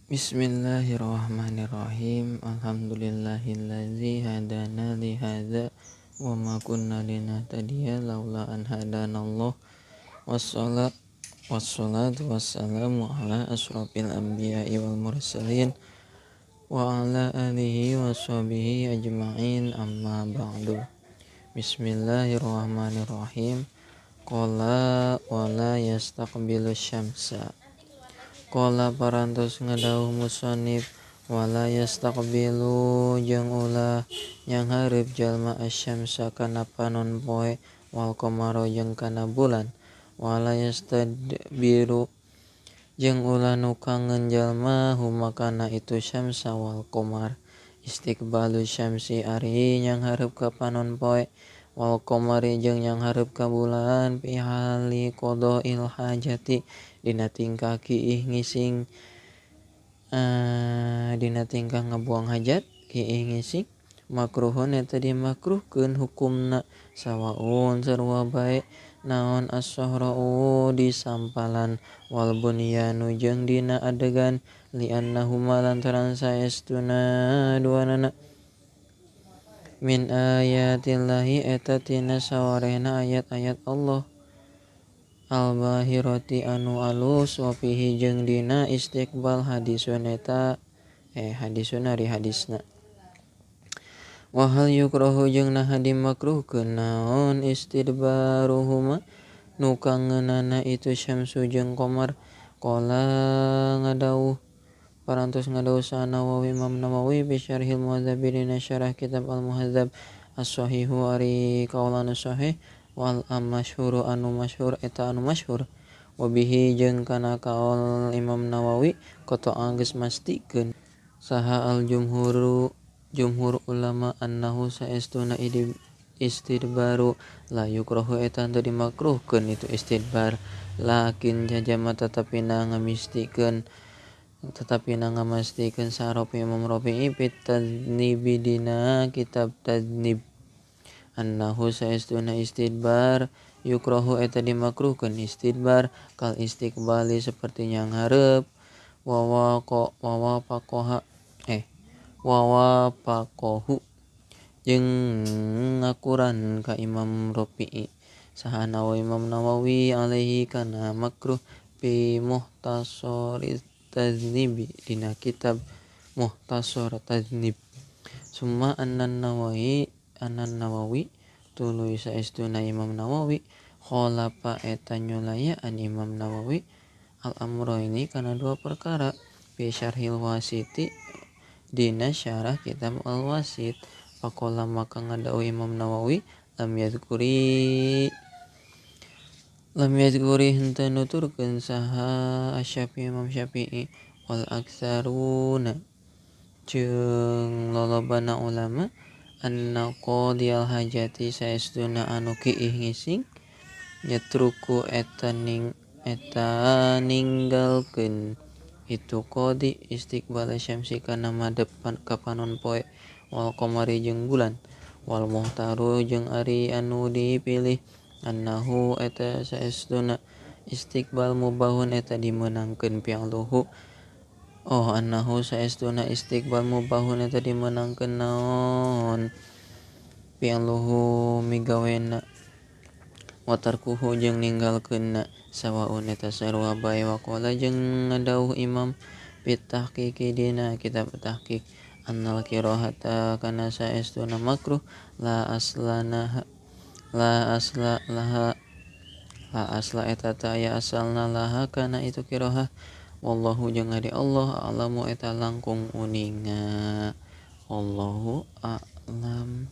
Bismillahirrahmanirrahim. Alhamdulillahilladzi hadana li hadza wa ma kunna linahtadiya laula an hadanallah. Wassalatu wassalamu ala asrofil anbiya'i wal mursalin wa ala alihi wa sahbihi ajma'in, amma ba'du. Bismillahirrahmanirrahim. Qala wa la yastaqbilu syamsa. Qala parantos ngadauh musannif, wala yastaqbilu jeung ulah nyanghareup jalma asyamsa kana panon poe, wal qamara jeung kana bulan. Wala yastadbiru jeung ulah nu kangen jalma huma kana itu syamsa wal qamar. Istiqbalu syamsi ari nyanghareup ka panon poe, wal qamari jeung nyanghareup ka bulan, fi hali qadail hajati dina tingkah kiih ngising, dina tingkah ngabuang hajat kiih ngising. Makruhun eta dimakruhkeun hukumna, sawaun sarua bae, naon as-sahra'u di sampalan, wal bunyanu jeung dina adegan, li'annahuma lantaran saestuna duanana min ayatillahi eta tina sawarehna ayat-ayat Allah al-bahirati anu alus, wa fihi jeung dina istiqbal hadisun eta hadisun ari hadisna. Wa hal yukrahu jeung naha dimakruhkeun naon istidbaruhuma nu kangeunana itu syamsu jeung qamar. Qala ngadauh parantos ngadauh sa Nawawi, Imam Nawawi, bi syarhil muhadzab dina syarah kitab al-muhadzab, as-sahihu ari qaul anu sahih, wal masyhuru anu masyhur eta anu masyhur. Wa bihi jeung kana qaul Imam Nawawi qata'a geus mastikeun saha jumhur ulama annahu saestuna istidbaru la yukrahu eta teu dimakruhkeun itu istidbar, lakin jajama tetepina ngamastikeun sa Imam Rafi'i fit tadnibi dina kitab tadnib, annahu saestuna istidbar yukrahu eta dimakruhkeun istidbar, kal istiqbali saperti nyanghareup, wawafaqahu jeung ngakuran ka Imam Rafi'i saha Imam Nawawi alaihi kana makruh fi muhtasarit tadnibi dina kitab muhtasar tadnib. Summa anan Nawawi tuluy saestuna Imam Nawawi khalafa eta nyulayaan Imam Nawawi al-amrayni kana dua perkara, fi syarhil wasiti dina syarah kitab al-wasit. Faqala maka ngadauh Imam Nawawi, lam yadhkuri henteu nuturkeun saha Asy-Syafi'i Imam Syafi'i, wal aktsaruna jeung lolobana ulama, anna qadiyal hajati saestuna anu kiih ngising, yatruku eta ninggalkeun itu qadi istiqbal syamsi kana madep ka panon poe, wal qamari jeung bulan. Wal muhtaru jeung ari anu dipilih, annahu eta saestuna istiqbal mubahun eta dimeunangkeun fi'luhu, annahu saestuna istiqbal mubahun eta dimeunangkeun naon fi'luhu migawena, wa tarkuhu jeung ninggalkeunna sawaun eta sarua bae. Wa qala jeung ngadauh Imam fit tahqiqi dina kitab tahqiq, annal qiraahata kana saestuna makruh la asla eta ta aya asalna laha kana itu qiraah. Wallahu jeung ari Allah a'lamu eta langkung uninga. Wallahu a'lam.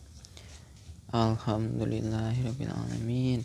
Alhamdulillahirabbil alamin.